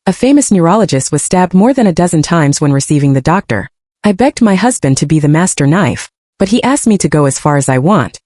A famous neurologist was stabbed more than a dozen times when receiving the doctor. I begged my husband to be the master knife, but he asked me to go as far as I want.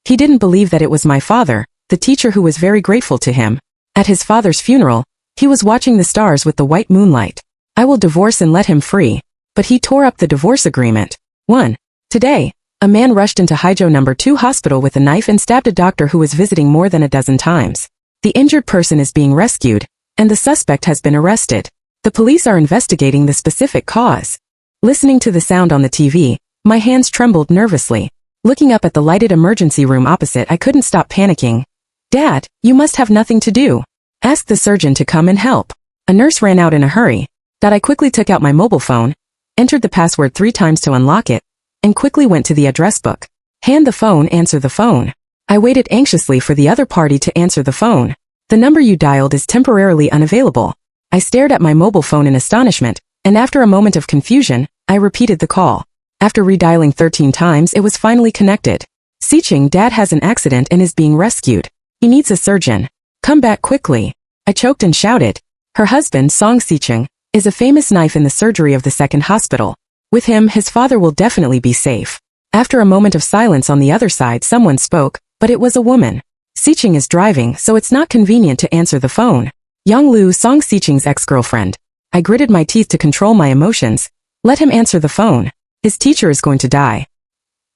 He didn't believe that it was my father, the teacher who was very grateful to him. At his father's funeral, he was watching the stars with the white moonlight. I will divorce and let him free. But he tore up the divorce agreement. 1. Today, a man rushed into Haijo No. 2 hospital with a knife and stabbed a doctor who was visiting more than a dozen times. The injured person is being rescued, and the suspect has been arrested. The police are investigating the specific cause. Listening to the sound on the TV, my hands trembled nervously. Looking up at the lighted emergency room opposite, I couldn't stop panicking. Dad, you must have nothing to do. Ask the surgeon to come and help. A nurse ran out in a hurry. I quickly took out my mobile phone, entered the password 3 times to unlock it, and quickly went to the address book. Hand the phone, answer the phone. I waited anxiously for the other party to answer the phone. The number you dialed is temporarily unavailable. I stared at my mobile phone in astonishment, and after a moment of confusion, I repeated the call. After redialing 13 times, it was finally connected. Siching, Dad has an accident and is being rescued. He needs a surgeon. Come back quickly. I choked and shouted. Her husband, Song Siching, is a famous knife in the surgery of the second hospital. With him, his father will definitely be safe. After a moment of silence on the other side, someone spoke, but it was a woman. Siching is driving, so it's not convenient to answer the phone. Yang Lu, Song Siching's ex-girlfriend. I gritted my teeth to control my emotions. Let him answer the phone. His teacher is going to die.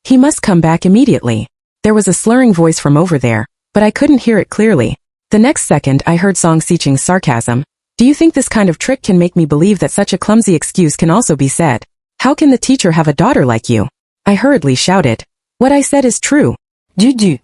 He must come back immediately. There was a slurring voice from over there, but I couldn't hear it clearly. The next second, I heard Song Siching's sarcasm. Do you think this kind of trick can make me believe that such a clumsy excuse can also be said? How can the teacher have a daughter like you? I hurriedly shouted. What I said is true. Du.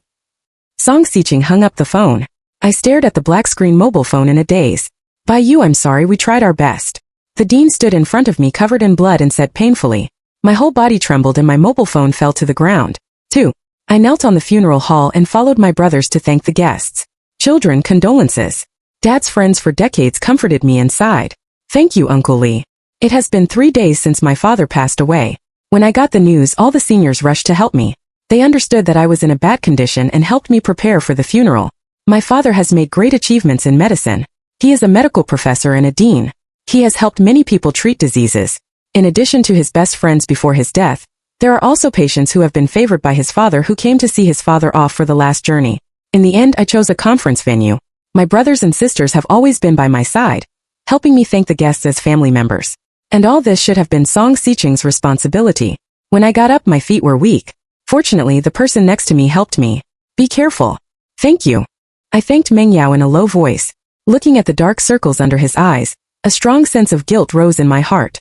Song Siching hung up the phone. I stared at the black screen mobile phone in a daze. By you, I'm sorry, we tried our best. The dean stood in front of me covered in blood and said painfully. My whole body trembled and my mobile phone fell to the ground. 2. I knelt on the funeral hall and followed my brothers to thank the guests. Children, condolences. Dad's friends for decades comforted me and sighed. Thank you, Uncle Lee. It has been 3 days since my father passed away. When I got the news, all the seniors rushed to help me. They understood that I was in a bad condition and helped me prepare for the funeral. My father has made great achievements in medicine. He is a medical professor and a dean. He has helped many people treat diseases. In addition to his best friends before his death, there are also patients who have been favored by his father who came to see his father off for the last journey. In the end, I chose a conference venue. My brothers and sisters have always been by my side, helping me thank the guests as family members. And all this should have been Song Siching's responsibility. When I got up, my feet were weak. Fortunately, the person next to me helped me. Be careful. Thank you. I thanked Meng Yao in a low voice. Looking at the dark circles under his eyes, a strong sense of guilt rose in my heart.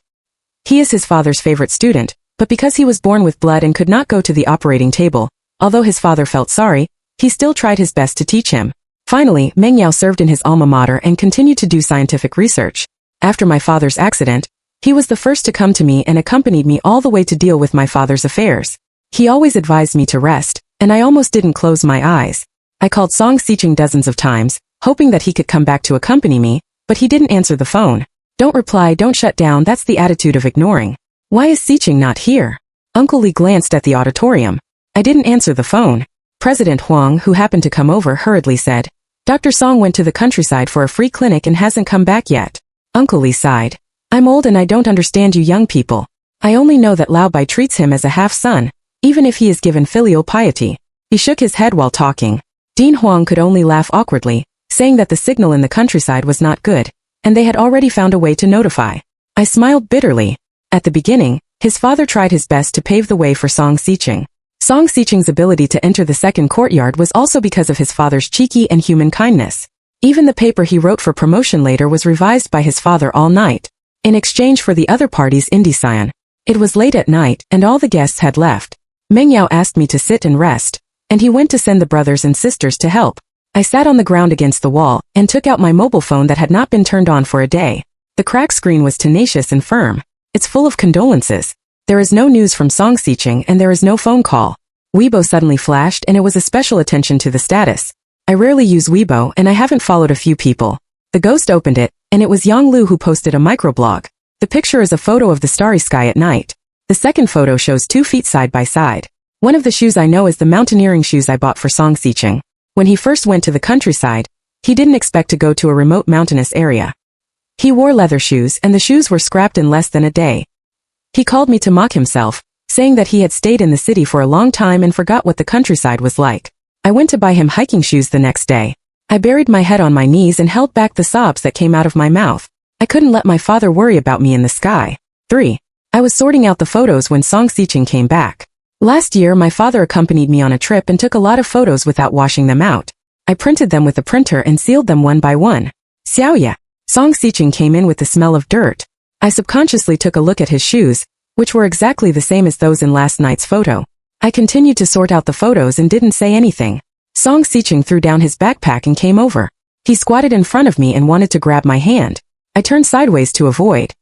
He is his father's favorite student, but because he was born with blood and could not go to the operating table, although his father felt sorry, he still tried his best to teach him. Finally, Meng Yao served in his alma mater and continued to do scientific research. After my father's accident, he was the first to come to me and accompanied me all the way to deal with my father's affairs. He always advised me to rest, and I almost didn't close my eyes. I called Song Siching dozens of times, hoping that he could come back to accompany me, but he didn't answer the phone. Don't reply, don't shut down, that's the attitude of ignoring. Why is Siching not here? Uncle Lee glanced at the auditorium. I didn't answer the phone. President Huang, who happened to come over, hurriedly said, Dr. Song went to the countryside for a free clinic and hasn't come back yet. Uncle Lee sighed. I'm old and I don't understand you young people. I only know that Lao Bai treats him as a half-son, even if he is given filial piety. He shook his head while talking. Dean Huang could only laugh awkwardly, saying that the signal in the countryside was not good, and they had already found a way to notify. I smiled bitterly. At the beginning, his father tried his best to pave the way for Song Siching. Song Siching's ability to enter the second courtyard was also because of his father's cheeky and human kindness. Even the paper he wrote for promotion later was revised by his father all night, in exchange for the other party's indecision. It was late at night, and all the guests had left. Meng Yao asked me to sit and rest, and he went to send the brothers and sisters to help. I sat on the ground against the wall, and took out my mobile phone that had not been turned on for a day. The cracked screen was tenacious and firm. It's full of condolences. There is no news from Song Siching and there is no phone call. Weibo suddenly flashed and it was a special attention to the status. I rarely use Weibo and I haven't followed a few people. The ghost opened it, and it was Yang Lu who posted a microblog. The picture is a photo of the starry sky at night. The second photo shows 2 feet side by side. One of the shoes I know is the mountaineering shoes I bought for Song Siching. When he first went to the countryside, he didn't expect to go to a remote mountainous area. He wore leather shoes and the shoes were scrapped in less than a day. He called me to mock himself, saying that he had stayed in the city for a long time and forgot what the countryside was like. I went to buy him hiking shoes the next day. I buried my head on my knees and held back the sobs that came out of my mouth. I couldn't let my father worry about me in the sky. 3. I was sorting out the photos when Song Sicheng came back. Last year my father accompanied me on a trip and took a lot of photos without washing them out. I printed them with a printer and sealed them one by one. Xiaoya. Song Sicheng came in with the smell of dirt. I subconsciously took a look at his shoes, which were exactly the same as those in last night's photo. I continued to sort out the photos and didn't say anything. Song Sicheng threw down his backpack and came over. He squatted in front of me and wanted to grab my hand. I turned sideways to avoid.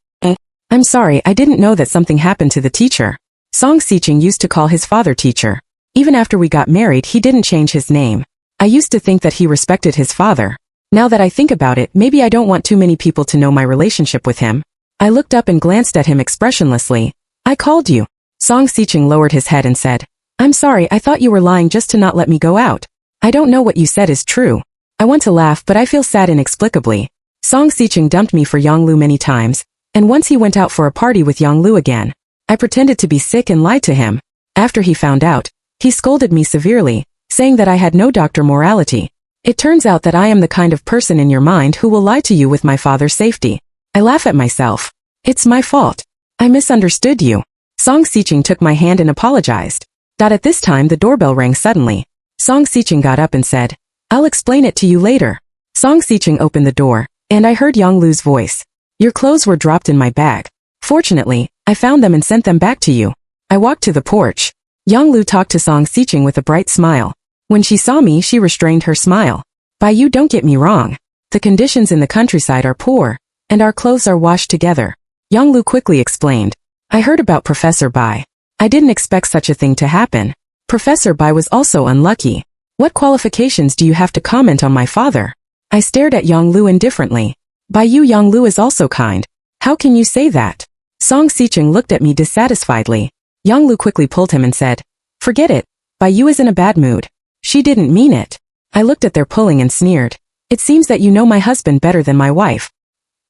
I'm sorry, I didn't know that something happened to the teacher. Song Sicheng used to call his father teacher. Even after we got married he didn't change his name. I used to think that he respected his father. Now that I think about it, maybe I don't want too many people to know my relationship with him. I looked up and glanced at him expressionlessly. I called you. Song Sicheng lowered his head and said, I'm sorry, I thought you were lying just to not let me go out. I don't know what you said is true. I want to laugh but I feel sad inexplicably. Song Sicheng dumped me for Yonglu many times, and once he went out for a party with Yonglu again. I pretended to be sick and lied to him. After he found out, he scolded me severely, saying that I had no doctor morality. It turns out that I am the kind of person in your mind who will lie to you with my father's safety. I laugh at myself. It's my fault. I misunderstood you. Song Sicheng took my hand and apologized. At this time the doorbell rang suddenly. Song Sicheng got up and said, I'll explain it to you later. Song Sicheng opened the door, and I heard Yonglu's voice. Your clothes were dropped in my bag. Fortunately, I found them and sent them back to you. I walked to the porch. Yonglu talked to Song Sicheng with a bright smile. When she saw me she restrained her smile. You don't get me wrong. The conditions in the countryside are poor, and our clothes are washed together. Yonglu quickly explained. I heard about Professor Bai. I didn't expect such a thing to happen. Professor Bai was also unlucky. What qualifications do you have to comment on my father? I stared at Yonglu indifferently. Yonglu is also kind. How can you say that? Song Sicheng looked at me dissatisfiedly. Yonglu quickly pulled him and said, Forget it. Yu is in a bad mood. She didn't mean it. I looked at their pulling and sneered. It seems that you know my husband better than my wife.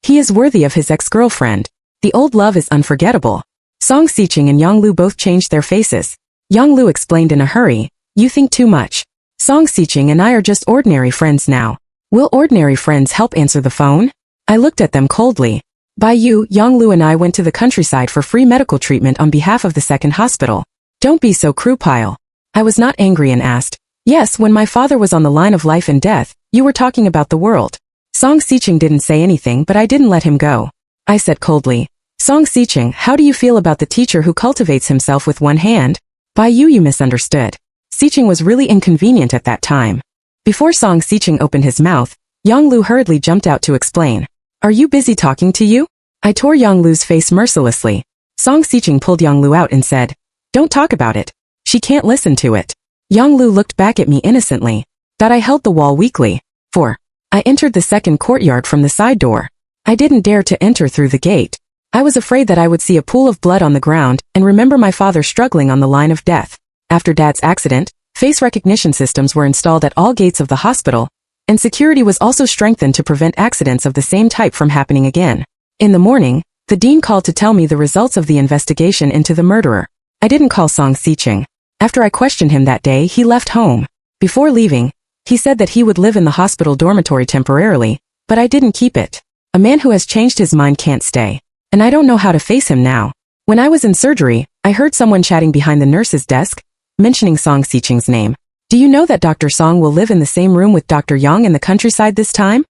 He is worthy of his ex-girlfriend. The old love is unforgettable. Song Sicheng and Yonglu both changed their faces. Yonglu explained in a hurry, You think too much. Song Sicheng and I are just ordinary friends now. Will ordinary friends help answer the phone? I looked at them coldly. Yonglu and I went to the countryside for free medical treatment on behalf of the second hospital. Don't be so cruel. I was not angry and asked, Yes, when my father was on the line of life and death, you were talking about the world. Song Sicheng didn't say anything but I didn't let him go. I said coldly, Song Sicheng, how do you feel about the teacher who cultivates himself with one hand? You misunderstood. Sicheng was really inconvenient at that time. Before Song Sicheng opened his mouth, Yonglu hurriedly jumped out to explain. Are you busy talking to you? I tore Yonglu's face mercilessly. Song Sicheng pulled Yonglu out and said, Don't talk about it. She can't listen to it. Yonglu looked back at me innocently. I held the wall weakly. 4. I entered the second courtyard from the side door. I didn't dare to enter through the gate. I was afraid that I would see a pool of blood on the ground and remember my father struggling on the line of death. After Dad's accident, face recognition systems were installed at all gates of the hospital, and security was also strengthened to prevent accidents of the same type from happening again. In the morning, the dean called to tell me the results of the investigation into the murderer. I didn't call Song Sicheng. After I questioned him that day, he left home. Before leaving, he said that he would live in the hospital dormitory temporarily, but I didn't keep it. A man who has changed his mind can't stay, and I don't know how to face him now. When I was in surgery, I heard someone chatting behind the nurse's desk, mentioning Song Sicheng's name. Do you know that Dr. Song will live in the same room with Dr. Yang in the countryside this time?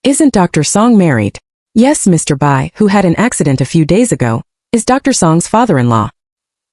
Isn't Dr. Song married? Yes, Mr. Bai, who had an accident a few days ago, is Dr. Song's father-in-law.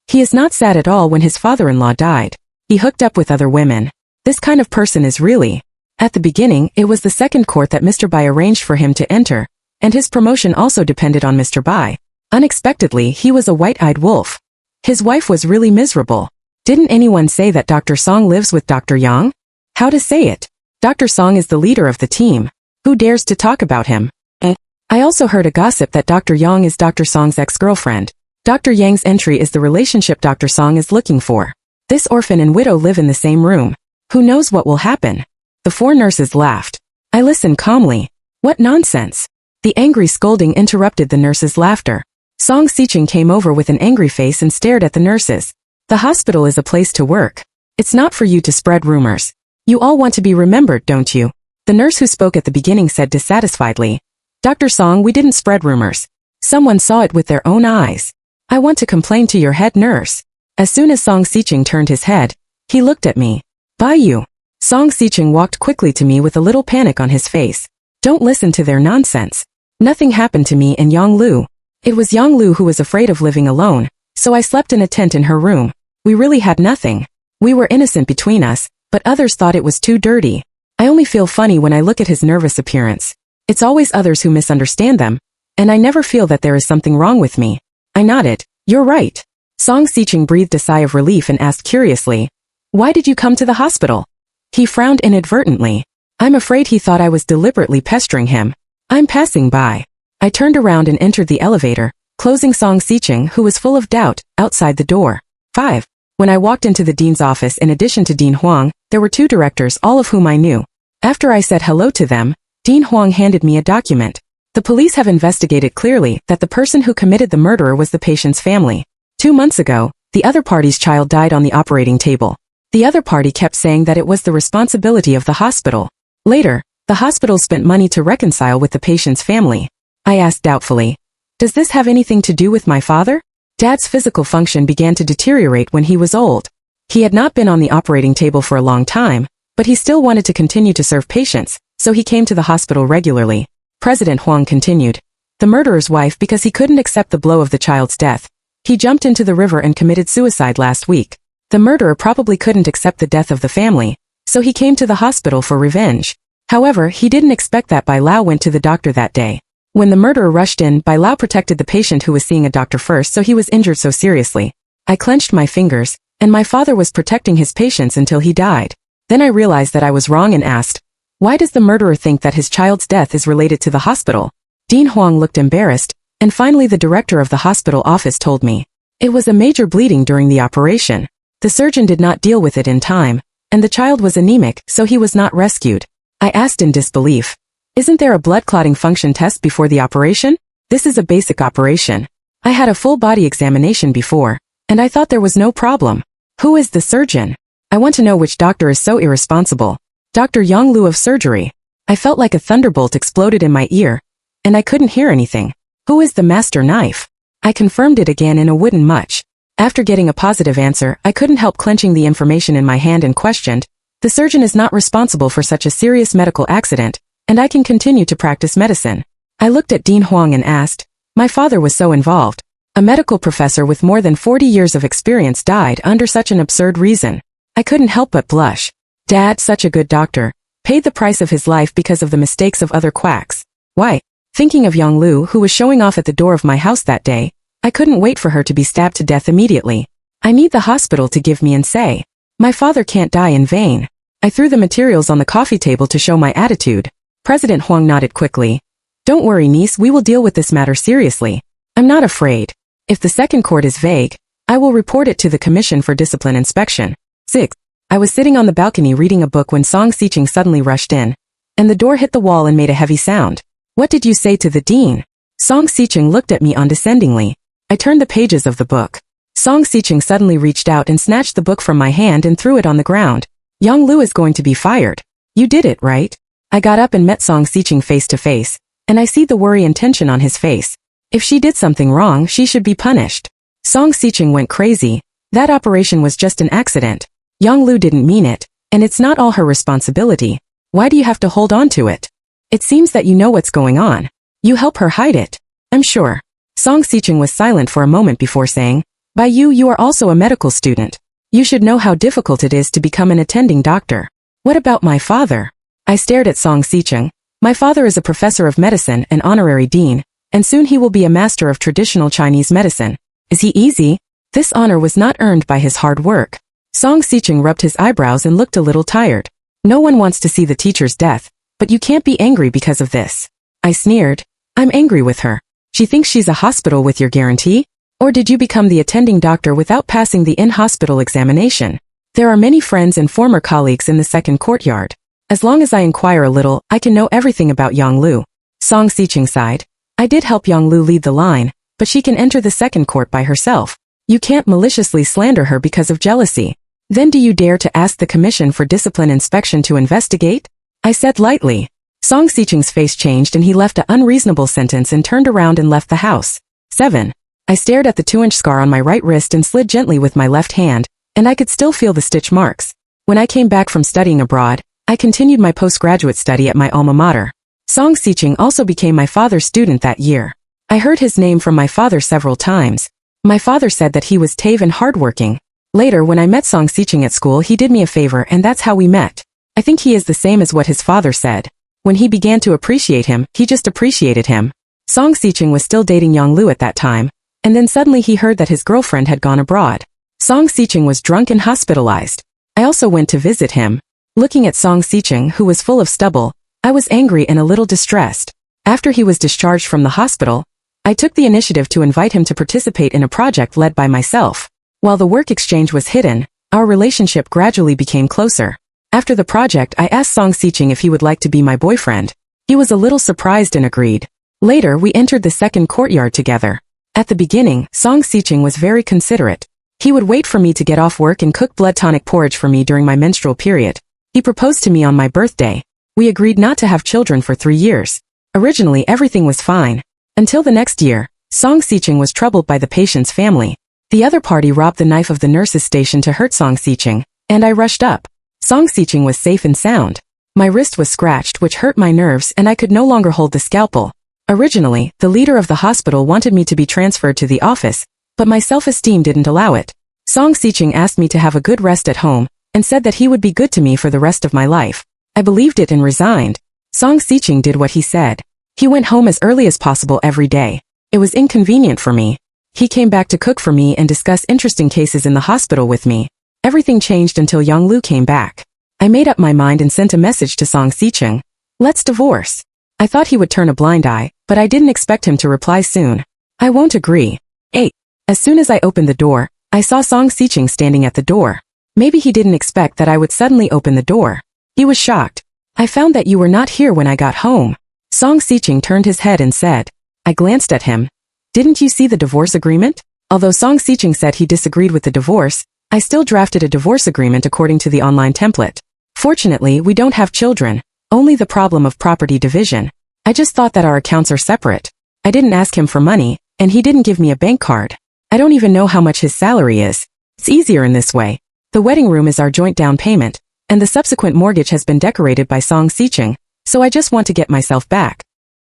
He is not sad at all when his father-in-law died. He hooked up with other women. This kind of person is really... At the beginning, it was the second court that Mr. Bai arranged for him to enter, and his promotion also depended on Mr. Bai. Unexpectedly, he was a white-eyed wolf. His wife was really miserable. Didn't anyone say that Dr. Song lives with Dr. Yang? How to say it? Dr. Song is the leader of the team. Who dares to talk about him? I also heard a gossip that Dr. Yang is Dr. Song's ex-girlfriend. Dr. Yang's entry is the relationship Dr. Song is looking for. This orphan and widow live in the same room. Who knows what will happen? The 4 nurses laughed. I listened calmly. What nonsense. The angry scolding interrupted the nurse's laughter. Song Sicheng came over with an angry face and stared at the nurses. The hospital is a place to work. It's not for you to spread rumors. You all want to be remembered, don't you? The nurse who spoke at the beginning said dissatisfiedly. Dr. Song, we didn't spread rumors. Someone saw it with their own eyes. I want to complain to your head nurse. As soon as Song Sicheng turned his head, he looked at me. By you. Song Sicheng walked quickly to me with a little panic on his face. Don't listen to their nonsense. Nothing happened to me and Yonglu. It was Yonglu who was afraid of living alone, so I slept in a tent in her room. We really had nothing. We were innocent between us, but others thought it was too dirty. I only feel funny when I look at his nervous appearance. It's always others who misunderstand them, and I never feel that there is something wrong with me. I nodded. You're right. Song Sicheng breathed a sigh of relief and asked curiously, why did you come to the hospital? He frowned inadvertently. I'm afraid he thought I was deliberately pestering him. I'm passing by. I turned around and entered the elevator, closing Song Sicheng, who was full of doubt, outside the door. 5. When I walked into the dean's office, in addition to Dean Huang, there were 2 directors, all of whom I knew. After I said hello to them, Dean Huang handed me a document. The police have investigated clearly that the person who committed the murder was the patient's family. 2 months ago, the other party's child died on the operating table. The other party kept saying that it was the responsibility of the hospital. Later, the hospital spent money to reconcile with the patient's family. I asked doubtfully, does this have anything to do with my father? Dad's physical function began to deteriorate when he was old. He had not been on the operating table for a long time, but he still wanted to continue to serve patients, so he came to the hospital regularly. President Huang continued. The murderer's wife, because he couldn't accept the blow of the child's death. He jumped into the river and committed suicide last week. The murderer probably couldn't accept the death of the family, so he came to the hospital for revenge. However, he didn't expect that Bai Lao went to the doctor that day. When the murderer rushed in, Bai Lao protected the patient who was seeing a doctor first, so he was injured so seriously. I clenched my fingers, and my father was protecting his patients until he died. Then I realized that I was wrong and asked, why does the murderer think that his child's death is related to the hospital? Dean Huang looked embarrassed, and finally the director of the hospital office told me. It was a major bleeding during the operation. The surgeon did not deal with it in time, and the child was anemic, so he was not rescued. I asked in disbelief. Isn't there a blood clotting function test before the operation? This is a basic operation. I had a full body examination before, and I thought there was no problem. Who is the surgeon? I want to know which doctor is so irresponsible. Dr. Yonglu of surgery. I felt like a thunderbolt exploded in my ear, and I couldn't hear anything. Who is the master knife? I confirmed it again in a wooden much. After getting a positive answer, I couldn't help clenching the information in my hand and questioned. The surgeon is not responsible for such a serious medical accident, and I can continue to practice medicine. I looked at Dean Huang and asked. My father was so involved. A medical professor with more than 40 years of experience died under such an absurd reason. I couldn't help but blush. Dad, such a good doctor, paid the price of his life because of the mistakes of other quacks. Why? Thinking of Yonglu, who was showing off at the door of my house that day, I couldn't wait for her to be stabbed to death immediately. I need the hospital to give me and say, my father can't die in vain. I threw the materials on the coffee table to show my attitude. President Huang nodded quickly. Don't worry, niece, we will deal with this matter seriously. I'm not afraid. If the second court is vague, I will report it to the Commission for Discipline Inspection. 6. I was sitting on the balcony reading a book when Song Sicheng suddenly rushed in, and the door hit the wall and made a heavy sound. What did you say to the dean? Song Sicheng looked at me condescendingly. I turned the pages of the book. Song Sicheng suddenly reached out and snatched the book from my hand and threw it on the ground. Yonglu is going to be fired. You did it, right? I got up and met Song Sicheng face to face, and I see the worry and tension on his face. If she did something wrong, she should be punished. Song Sicheng went crazy. That operation was just an accident. Yonglu didn't mean it, and it's not all her responsibility. Why do you have to hold on to it? It seems that you know what's going on. You help her hide it. I'm sure. Song Sicheng was silent for a moment before saying, By you are also a medical student. You should know how difficult it is to become an attending doctor. What about my father? I stared at Song Sicheng. My father is a professor of medicine and honorary dean, and soon he will be a master of traditional Chinese medicine. Is he easy? This honor was not earned by his hard work. Song Sicheng rubbed his eyebrows and looked a little tired. No one wants to see the teacher's death, but you can't be angry because of this. I sneered. I'm angry with her. She thinks she's a hospital with your guarantee? Or did you become the attending doctor without passing the in-hospital examination? There are many friends and former colleagues in the second courtyard. As long as I inquire a little, I can know everything about Yonglu. Song Sicheng sighed. I did help Yonglu lead the line, but she can enter the second court by herself. You can't maliciously slander her because of jealousy. Then do you dare to ask the Commission for Discipline Inspection to investigate? I said lightly. Song Sicheng's face changed and he left an unreasonable sentence and turned around and left the house. 7. I stared at the 2-inch scar on my right wrist and slid gently with my left hand, and I could still feel the stitch marks. When I came back from studying abroad, I continued my postgraduate study at my alma mater. Song Sicheng also became my father's student that year. I heard his name from my father several times. My father said that he was brave and hardworking. Later, when I met Song Sicheng at school, he did me a favor and that's how we met. I think he is the same as what his father said. When he began to appreciate him, he just appreciated him. Song Sicheng was still dating Yonglu at that time, and then suddenly he heard that his girlfriend had gone abroad. Song Sicheng was drunk and hospitalized. I also went to visit him. Looking at Song Sicheng, who was full of stubble, I was angry and a little distressed. After he was discharged from the hospital, I took the initiative to invite him to participate in a project led by myself. While the work exchange was hidden, our relationship gradually became closer. After the project, I asked Song Sicheng if he would like to be my boyfriend. He was a little surprised and agreed. Later, we entered the second courtyard together. At the beginning, Song Sicheng was very considerate. He would wait for me to get off work and cook blood tonic porridge for me during my menstrual period. He proposed to me on my birthday. We agreed not to have children for 3 years. Originally, everything was fine. Until the next year, Song Sicheng was troubled by the patient's family. The other party robbed the knife of the nurse's station to hurt Song Sicheng, and I rushed up. Song Sicheng was safe and sound. My wrist was scratched, which hurt my nerves, and I could no longer hold the scalpel. Originally, the leader of the hospital wanted me to be transferred to the office, but my self-esteem didn't allow it. Song Sicheng asked me to have a good rest at home, and said that he would be good to me for the rest of my life. I believed it and resigned. Song Sicheng did what he said. He went home as early as possible every day. It was inconvenient for me. He came back to cook for me and discuss interesting cases in the hospital with me. Everything changed until Yonglu came back. I made up my mind and sent a message to Song Sicheng. Let's divorce. I thought he would turn a blind eye, but I didn't expect him to reply soon. I won't agree. 8. As soon as I opened the door, I saw Song Sicheng standing at the door. Maybe he didn't expect that I would suddenly open the door. He was shocked. I found that you were not here when I got home. Song Sicheng turned his head and said. I glanced at him. Didn't you see the divorce agreement? Although Song Sicheng said he disagreed with the divorce, I still drafted a divorce agreement according to the online template. Fortunately, we don't have children, only the problem of property division. I just thought that our accounts are separate. I didn't ask him for money, and he didn't give me a bank card. I don't even know how much his salary is. It's easier in this way. The wedding room is our joint down payment, and the subsequent mortgage has been decorated by Song Sicheng, so I just want to get myself back.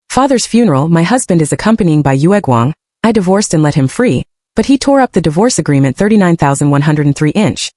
Father's funeral, my husband is accompanying by Yue Guang. I divorced and let him free, but he tore up the divorce agreement 39,103 inch.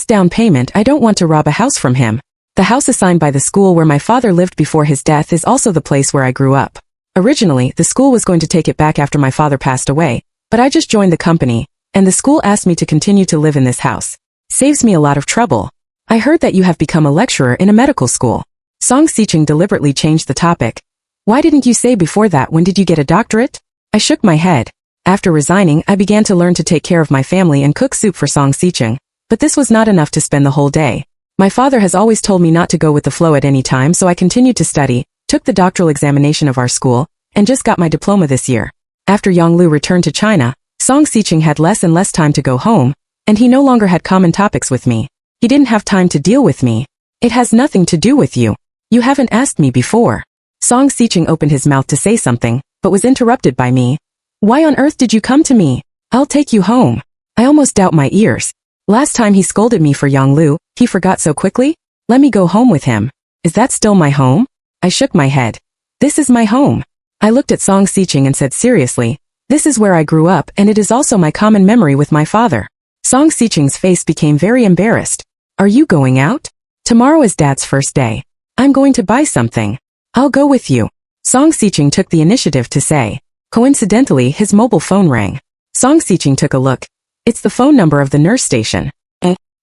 Down payment. I don't want to rob a house from him. The house assigned by the school where my father lived before his death is also the place where I grew up. Originally, the school was going to take it back after my father passed away, but I just joined the company, and the school asked me to continue to live in this house. Saves me a lot of trouble. I heard that you have become a lecturer in a medical school. Song Sicheng deliberately changed the topic. Why didn't you say before that? When did you get a doctorate? I shook my head. After resigning, I began to learn to take care of my family and cook soup for Song Sicheng, but this was not enough to spend the whole day. My father has always told me not to go with the flow at any time, so I continued to study, took the doctoral examination of our school, and just got my diploma this year. After Yonglu returned to China, Song Sicheng had less and less time to go home, and he no longer had common topics with me. He didn't have time to deal with me. It has nothing to do with you. You haven't asked me before. Song Sicheng opened his mouth to say something, but was interrupted by me. Why on earth did you come to me? I'll take you home. I almost doubt my ears. Last time he scolded me for Yonglu, he forgot so quickly? Let me go home with him. Is that still my home? I shook my head. This is my home. I looked at Song Sicheng and said seriously, this is where I grew up and it is also my common memory with my father. Song Sicheng's face became very embarrassed. Are you going out? Tomorrow is Dad's first day. I'm going to buy something. I'll go with you. Song Sicheng took the initiative to say. Coincidentally, his mobile phone rang. Song Sicheng took a look. It's the phone number of the nurse station.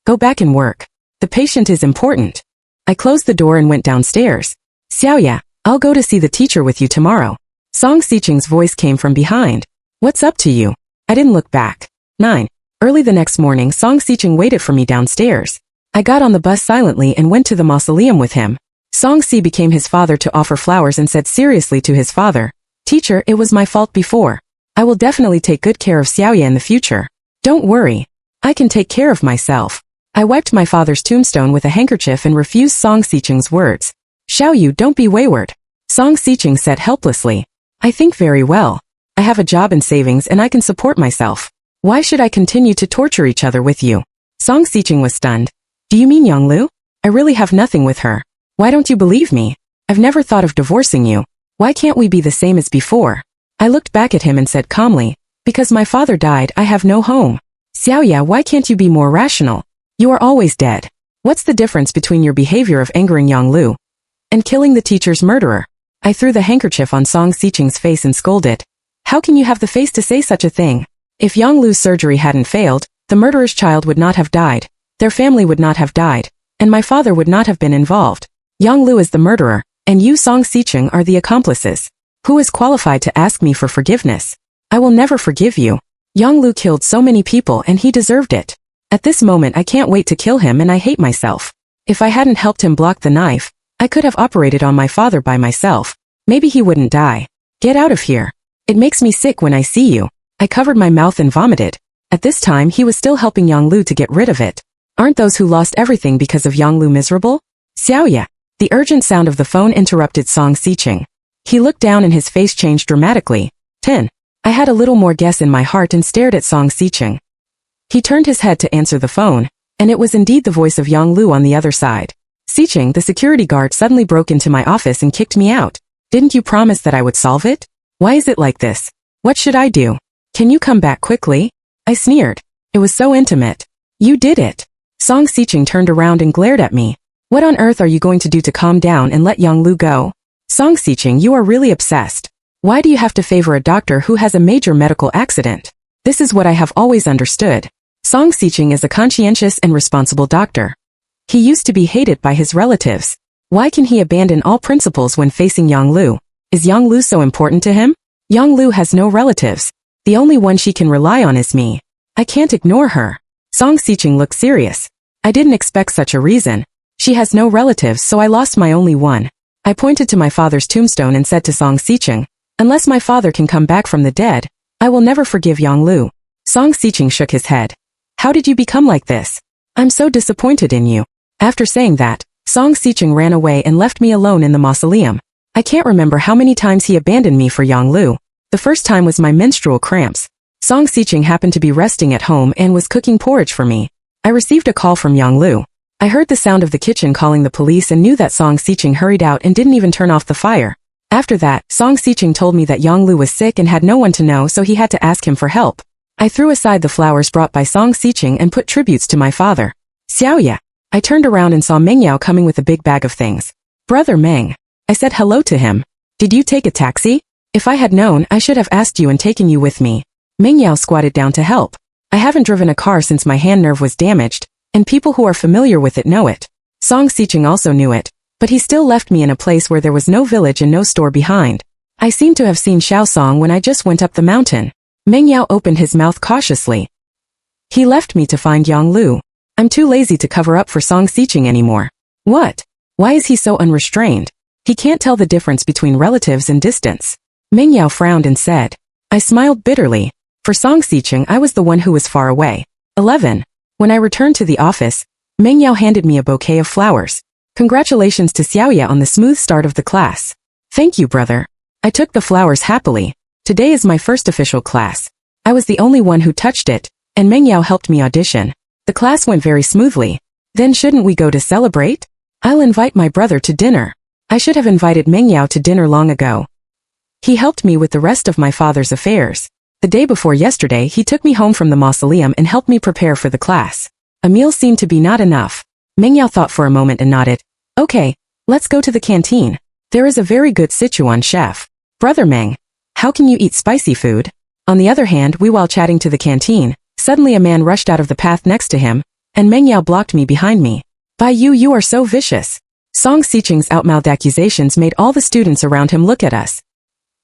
Go back and work. The patient is important. I closed the door and went downstairs. Xiaoya, I'll go to see the teacher with you tomorrow. Song Sicheng's voice came from behind. What's up to you? I didn't look back. 9. Early the next morning, Song Sicheng waited for me downstairs. I got on the bus silently and went to the mausoleum with him. Song Si became his father to offer flowers and said seriously to his father, "Teacher, it was my fault before. I will definitely take good care of Xiaoya in the future. Don't worry. I can take care of myself." I wiped my father's tombstone with a handkerchief and refused Song Sicheng's words. "Xiaoyu, don't be wayward," Song Sicheng said helplessly. "I think very well. I have a job and savings and I can support myself. Why should I continue to torture each other with you?" Song Sicheng was stunned. "Do you mean Yonglu? I really have nothing with her. Why don't you believe me? I've never thought of divorcing you. Why can't we be the same as before?" I looked back at him and said calmly, "Because my father died, I have no home." "Xiaoya, why can't you be more rational? You are always dead. What's the difference between your behavior of angering Yonglu and killing the teacher's murderer?" I threw the handkerchief on Song Sicheng's face and scolded. "How can you have the face to say such a thing? If Yonglu's surgery hadn't failed, the murderer's child would not have died, their family would not have died, and my father would not have been involved. Yonglu is the murderer, and you Song Sicheng are the accomplices. Who is qualified to ask me for forgiveness? I will never forgive you. Yonglu killed so many people and he deserved it. At this moment I can't wait to kill him and I hate myself. If I hadn't helped him block the knife, I could have operated on my father by myself. Maybe he wouldn't die. Get out of here. It makes me sick when I see you." I covered my mouth and vomited. At this time he was still helping Yonglu to get rid of it. Aren't those who lost everything because of Yonglu miserable? "Xiaoya." The urgent sound of the phone interrupted Song Sicheng. He looked down and his face changed dramatically. 10. I had a little more guess in my heart and stared at Song Sicheng. He turned his head to answer the phone, and it was indeed the voice of Yonglu on the other side. "Sicheng, the security guard suddenly broke into my office and kicked me out. Didn't you promise that I would solve it? Why is it like this? What should I do? Can you come back quickly?" I sneered. It was so intimate. "You did it." Song Sicheng turned around and glared at me. "What on earth are you going to do to calm down and let Yonglu go?" "Song Sicheng, you are really obsessed. Why do you have to favor a doctor who has a major medical accident? This is what I have always understood. Song Sicheng is a conscientious and responsible doctor. He used to be hated by his relatives. Why can he abandon all principles when facing Yonglu? Is Yonglu so important to him? Yonglu has no relatives. The only one she can rely on is me. I can't ignore her." Song Sicheng looked serious. "I didn't expect such a reason. She has no relatives, so I lost my only one." I pointed to my father's tombstone and said to Song Sicheng, "Unless my father can come back from the dead, I will never forgive Yonglu." Song Sicheng shook his head. "How did you become like this? I'm so disappointed in you." After saying that, Song Sicheng ran away and left me alone in the mausoleum. I can't remember how many times he abandoned me for Yonglu. The first time was my menstrual cramps. Song Sicheng happened to be resting at home and was cooking porridge for me. I received a call from Yonglu. I heard the sound of the kitchen calling the police and knew that Song Sicheng hurried out and didn't even turn off the fire. After that, Song Sicheng told me that Yonglu was sick and had no one to know, so he had to ask him for help. I threw aside the flowers brought by Song Sicheng and put tributes to my father. "Xiaoya." I turned around and saw Meng Yao coming with a big bag of things. "Brother Meng." I said hello to him. "Did you take a taxi? If I had known, I should have asked you and taken you with me." Meng Yao squatted down to help. "I haven't driven a car since my hand nerve was damaged, and people who are familiar with it know it." Song Sicheng also knew it, but he still left me in a place where there was no village and no store behind. I seemed to have seen Shaosong when I just went up the mountain. Meng Yao opened his mouth cautiously. He left me to find Yonglu. I'm too lazy to cover up for Song Sicheng anymore. What? Why is he so unrestrained? He can't tell the difference between relatives and distance. Meng Yao frowned and said. I smiled bitterly. For Song Sicheng, I was the one who was far away. 11. When I returned to the office, Meng Yao handed me a bouquet of flowers. Congratulations to Xiaoya on the smooth start of the class. Thank you, brother. I took the flowers happily. Today is my first official class. I was the only one who touched it, and Meng Yao helped me audition. The class went very smoothly. Then shouldn't we go to celebrate? I'll invite my brother to dinner. I should have invited Meng Yao to dinner long ago. He helped me with the rest of my father's affairs. The day before yesterday, he took me home from the mausoleum and helped me prepare for the class. A meal seemed to be not enough. Meng Yao thought for a moment and nodded. Okay, let's go to the canteen. There is a very good Sichuan chef. Brother Meng, how can you eat spicy food? On the other hand, while chatting to the canteen, suddenly a man rushed out of the path next to him, and Meng Yao blocked me behind me. By you are so vicious. Song Sicheng's outmouthed accusations made all the students around him look at us.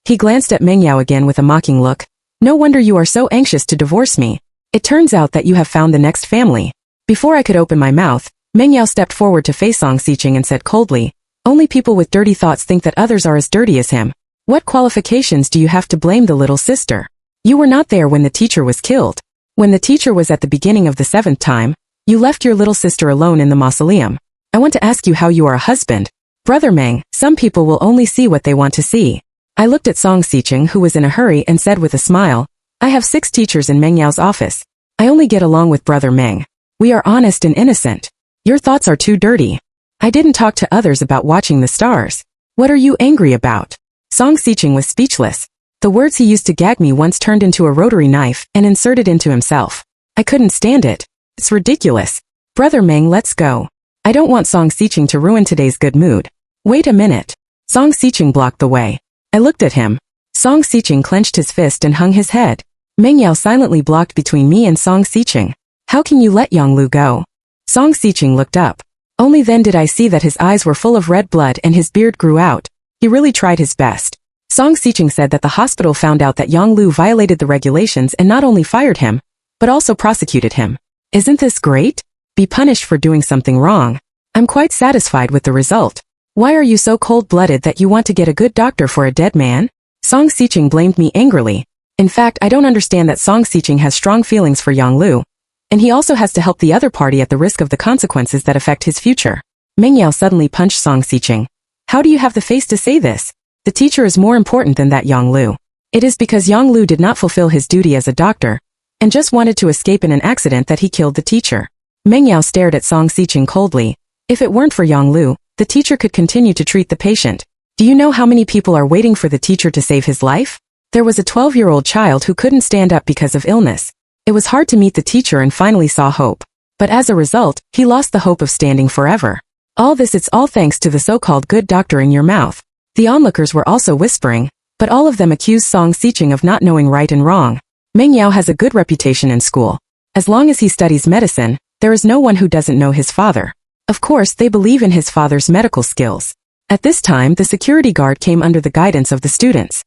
He glanced at Meng Yao again with a mocking look. No wonder you are so anxious to divorce me. It turns out that you have found the next family. Before I could open my mouth, Meng Yao stepped forward to face Song Sicheng and said coldly, Only people with dirty thoughts think that others are as dirty as him. What qualifications do you have to blame the little sister? You were not there when the teacher was killed. When the teacher was at the beginning of the 7th time, you left your little sister alone in the mausoleum. I want to ask you how you are a husband. Brother Meng, some people will only see what they want to see. I looked at Song Xiqing, who was in a hurry, and said with a smile, I have 6 teachers in Meng Yao's office. I only get along with Brother Meng. We are honest and innocent. Your thoughts are too dirty. I didn't talk to others about watching the stars. What are you angry about? Song Xiqing was speechless. The words he used to gag me once turned into a rotary knife and inserted into himself. I couldn't stand it. It's ridiculous. Brother Meng, let's go. I don't want Song Xiqing to ruin today's good mood. Wait a minute. Song Xiqing blocked the way. I looked at him. Song Xiqing clenched his fist and hung his head. Meng Yao silently blocked between me and Song Xiqing. How can you let Yonglu go? Song Xiqing looked up. Only then did I see that his eyes were full of red blood and his beard grew out. He really tried his best. Song Xiqing said that the hospital found out that Yonglu violated the regulations and not only fired him, but also prosecuted him. Isn't this great? Be punished for doing something wrong. I'm quite satisfied with the result. Why are you so cold-blooded that you want to get a good doctor for a dead man? Song Xiqing blamed me angrily. In fact, I don't understand that Song Xiqing has strong feelings for Yonglu. And he also has to help the other party at the risk of the consequences that affect his future. Meng Yao suddenly punched Song Xiqing. How do you have the face to say this? The teacher is more important than that Yonglu. It is because Yonglu did not fulfill his duty as a doctor, and just wanted to escape in an accident that he killed the teacher. Meng Yao stared at Song Xiqing coldly. If it weren't for Yonglu, the teacher could continue to treat the patient. Do you know how many people are waiting for the teacher to save his life? There was a 12-year-old child who couldn't stand up because of illness. It was hard to meet the teacher and finally saw hope. But as a result, he lost the hope of standing forever. All this, it's all thanks to the so-called good doctor in your mouth. The onlookers were also whispering, but all of them accused Song Xiqing of not knowing right and wrong. Meng Yao has a good reputation in school. As long as he studies medicine, there is no one who doesn't know his father. Of course, they believe in his father's medical skills. At this time, the security guard came under the guidance of the students.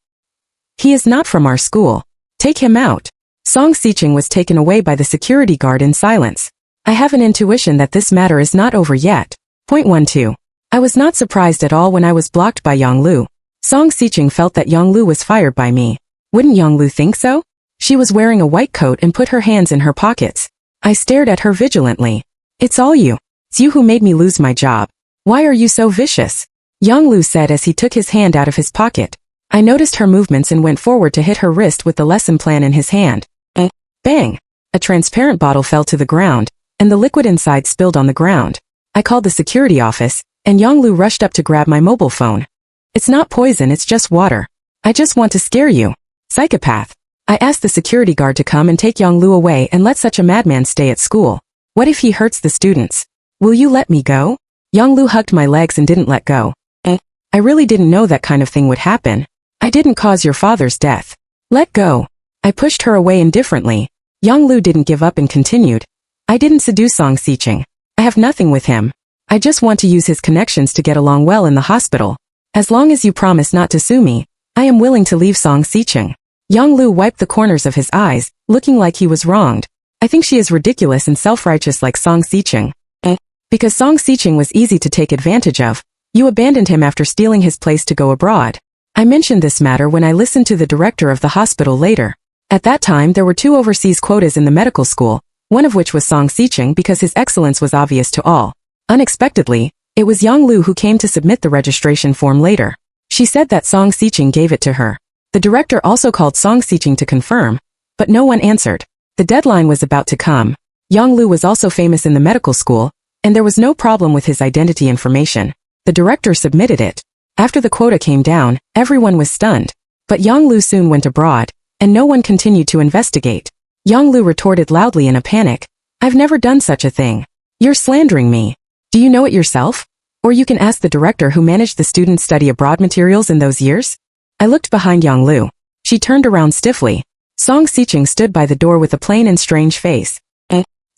He is not from our school. Take him out. Song Xiqing was taken away by the security guard in silence. I have an intuition that this matter is not over yet. Point 12. I was not surprised at all when I was blocked by Yonglu. Song Xiqing felt that Yonglu was fired by me. Wouldn't Yonglu think so? She was wearing a white coat and put her hands in her pockets. I stared at her vigilantly. It's all you. It's you who made me lose my job. Why are you so vicious? Yonglu said as he took his hand out of his pocket. I noticed her movements and went forward to hit her wrist with the lesson plan in his hand. Bang! A transparent bottle fell to the ground, and the liquid inside spilled on the ground. I called the security office, and Yonglu rushed up to grab my mobile phone. It's not poison, it's just water. I just want to scare you. Psychopath. I asked the security guard to come and take Yonglu away and let such a madman stay at school. What if he hurts the students? Will you let me go? Yonglu hugged my legs and didn't let go. I really didn't know that kind of thing would happen. I didn't cause your father's death. Let go. I pushed her away indifferently. Yonglu didn't give up and continued. I didn't seduce Song Xiqing. I have nothing with him. I just want to use his connections to get along well in the hospital. As long as you promise not to sue me, I am willing to leave Song Xiqing. Yonglu wiped the corners of his eyes, looking like he was wronged. I think she is ridiculous and self-righteous like Song Xiqing. Because Song Xiqing was easy to take advantage of, you abandoned him after stealing his place to go abroad. I mentioned this matter when I listened to the director of the hospital later. At that time there were 2 overseas quotas in the medical school, one of which was Song Xiqing because his excellence was obvious to all. Unexpectedly, it was Yonglu who came to submit the registration form later. She said that Song Xiqing gave it to her. The director also called Song Xiqing to confirm, but no one answered. The deadline was about to come. Yonglu was also famous in the medical school, and there was no problem with his identity information. The director submitted it. After the quota came down, everyone was stunned. But Yonglu soon went abroad, and no one continued to investigate. Yonglu retorted loudly in a panic. I've never done such a thing. You're slandering me. Do you know it yourself? Or you can ask the director who managed the students' study abroad materials in those years? I looked behind Yonglu. She turned around stiffly. Song Xiqing stood by the door with a plain and strange face.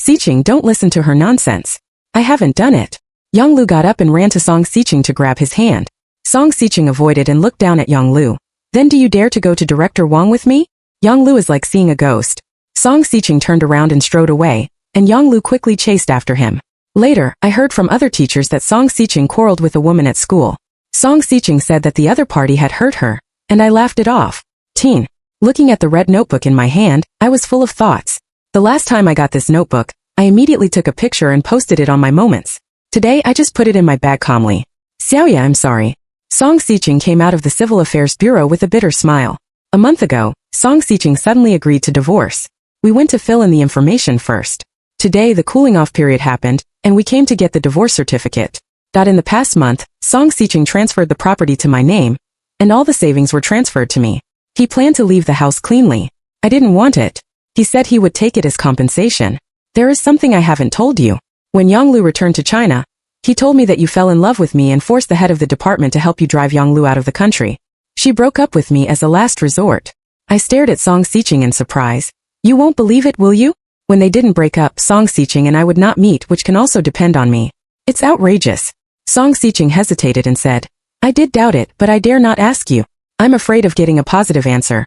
Xiqing, don't listen to her nonsense. I haven't done it. Yonglu got up and ran to Song Xiqing to grab his hand. Song Xiqing avoided and looked down at Yonglu. Then do you dare to go to Director Wang with me? Yonglu is like seeing a ghost. Song Xiqing turned around and strode away, and Yonglu quickly chased after him. Later, I heard from other teachers that Song Sicheng quarreled with a woman at school. Song Sicheng said that the other party had hurt her, and I laughed it off. Teen. Looking at the red notebook in my hand, I was full of thoughts. The last time I got this notebook, I immediately took a picture and posted it on my moments. Today, I just put it in my bag calmly. Xiaoya, I'm sorry. Song Sicheng came out of the Civil Affairs Bureau with a bitter smile. A month ago, Song Sicheng suddenly agreed to divorce. We went to fill in the information first. Today, the cooling-off period happened, and we came to get the divorce certificate. In the past month, Song Sicheng transferred the property to my name, and all the savings were transferred to me. He planned to leave the house cleanly. I didn't want it. He said he would take it as compensation. There is something I haven't told you. When Yonglu returned to China, he told me that you fell in love with me and forced the head of the department to help you drive Yonglu out of the country. She broke up with me as a last resort. I stared at Song Sicheng in surprise. You won't believe it, will you? When they didn't break up, Song Sicheng and I would not meet, which can also depend on me. It's outrageous. Song Sicheng hesitated and said, I did doubt it, but I dare not ask you. I'm afraid of getting a positive answer.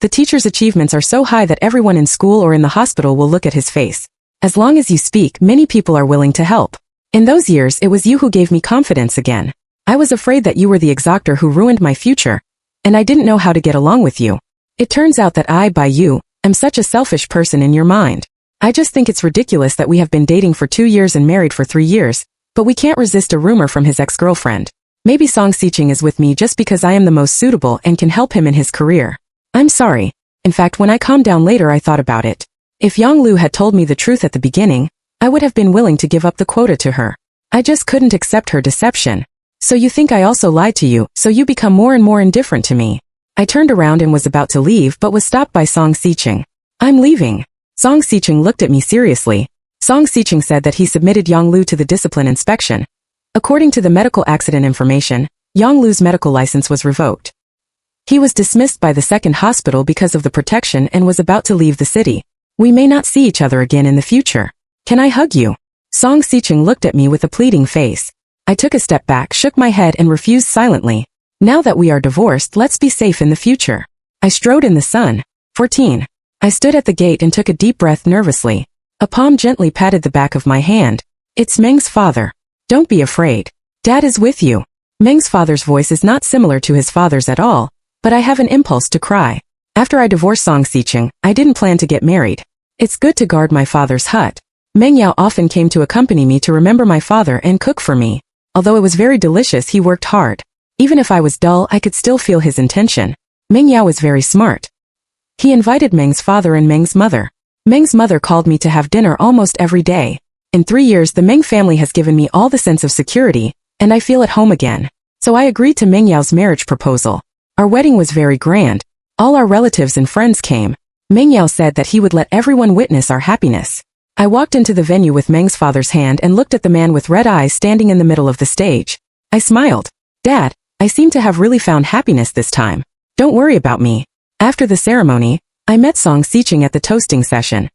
The teacher's achievements are so high that everyone in school or in the hospital will look at his face. As long as you speak, many people are willing to help. In those years, it was you who gave me confidence again. I was afraid that you were the exactor who ruined my future, and I didn't know how to get along with you. It turns out that I, by you, am such a selfish person in your mind. I just think it's ridiculous that we have been dating for 2 years and married for 3 years, but we can't resist a rumor from his ex-girlfriend. Maybe Song Sicheng is with me just because I am the most suitable and can help him in his career. I'm sorry. In fact, when I calmed down later, I thought about it. If Yonglu had told me the truth at the beginning, I would have been willing to give up the quota to her. I just couldn't accept her deception. So you think I also lied to you, so you become more and more indifferent to me. I turned around and was about to leave but was stopped by Song Sicheng. I'm leaving. Song Sicheng looked at me seriously. Song Sicheng said that he submitted Yonglu to the discipline inspection. According to the medical accident information, Yonglu's medical license was revoked. He was dismissed by the second hospital because of the protection and was about to leave the city. We may not see each other again in the future. Can I hug you? Song Sicheng looked at me with a pleading face. I took a step back, shook my head and refused silently. Now that we are divorced, let's be safe in the future. I strode in the sun. 14. I stood at the gate and took a deep breath nervously. A palm gently patted the back of my hand. It's Meng's father. Don't be afraid. Dad is with you. Meng's father's voice is not similar to his father's at all, but I have an impulse to cry. After I divorced Song Sicheng, I didn't plan to get married. It's good to guard my father's hut. Meng Yao often came to accompany me to remember my father and cook for me. Although it was very delicious, he worked hard. Even if I was dull, I could still feel his intention. Meng Yao was very smart. He invited Meng's father and Meng's mother. Meng's mother called me to have dinner almost every day. In 3 years, the Meng family has given me all the sense of security, and I feel at home again. So I agreed to Meng Yao's marriage proposal. Our wedding was very grand. All our relatives and friends came. Meng Yao said that he would let everyone witness our happiness. I walked into the venue with Meng's father's hand and looked at the man with red eyes standing in the middle of the stage. I smiled. Dad, I seem to have really found happiness this time. Don't worry about me. After the ceremony, I met Song Sicheng at the toasting session.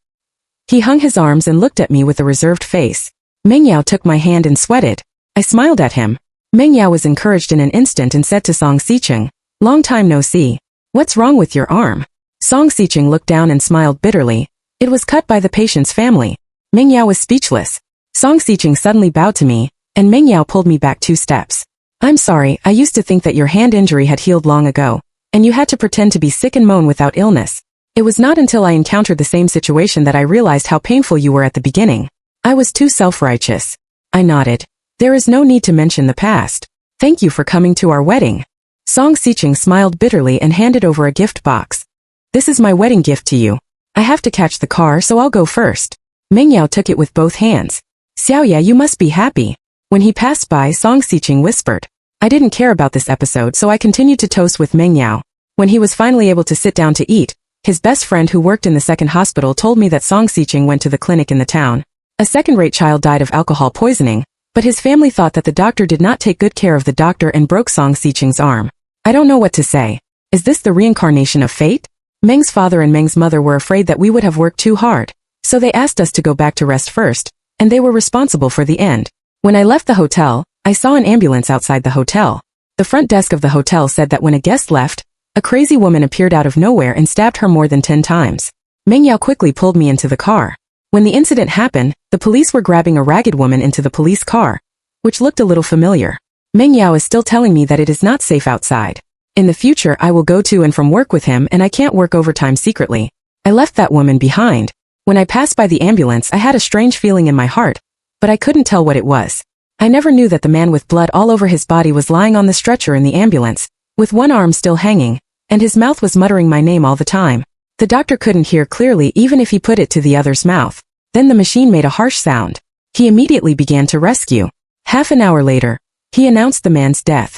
He hung his arms and looked at me with a reserved face. Meng Yao took my hand and sweated. I smiled at him. Meng Yao was encouraged in an instant and said to Song Sicheng, Long time no see. What's wrong with your arm? Song Sicheng looked down and smiled bitterly. It was cut by the patient's family. Meng Yao was speechless. Song Sicheng suddenly bowed to me, and Meng Yao pulled me back 2 steps. I'm sorry, I used to think that your hand injury had healed long ago, and you had to pretend to be sick and moan without illness. It was not until I encountered the same situation that I realized how painful you were at the beginning. I was too self-righteous. I nodded. There is no need to mention the past. Thank you for coming to our wedding. Song Sicheng smiled bitterly and handed over a gift box. This is my wedding gift to you. I have to catch the car, so I'll go first. Meng Yao took it with both hands. Xiaoya, you must be happy. When he passed by, Song Sicheng whispered. I didn't care about this episode, so I continued to toast with Meng Yao. When he was finally able to sit down to eat, his best friend who worked in the second hospital told me that Song Sicheng went to the clinic in the town. A second-rate child died of alcohol poisoning, but his family thought that the doctor did not take good care of the doctor and broke Song Sicheng's arm. I don't know what to say. Is this the reincarnation of fate? Meng's father and Meng's mother were afraid that we would have worked too hard, so they asked us to go back to rest first, and they were responsible for the end. When I left the hotel, I saw an ambulance outside the hotel. The front desk of the hotel said that when a guest left, a crazy woman appeared out of nowhere and stabbed her more than 10 times. Meng Yao quickly pulled me into the car. When the incident happened, the police were grabbing a ragged woman into the police car, which looked a little familiar. Meng Yao is still telling me that it is not safe outside. In the future I will go to and from work with him and I can't work overtime secretly. I left that woman behind. When I passed by the ambulance I had a strange feeling in my heart, but I couldn't tell what it was. I never knew that the man with blood all over his body was lying on the stretcher in the ambulance, with one arm still hanging, and his mouth was muttering my name all the time. The doctor couldn't hear clearly even if he put it to the other's mouth. Then the machine made a harsh sound. He immediately began to rescue. Half an hour later, he announced the man's death.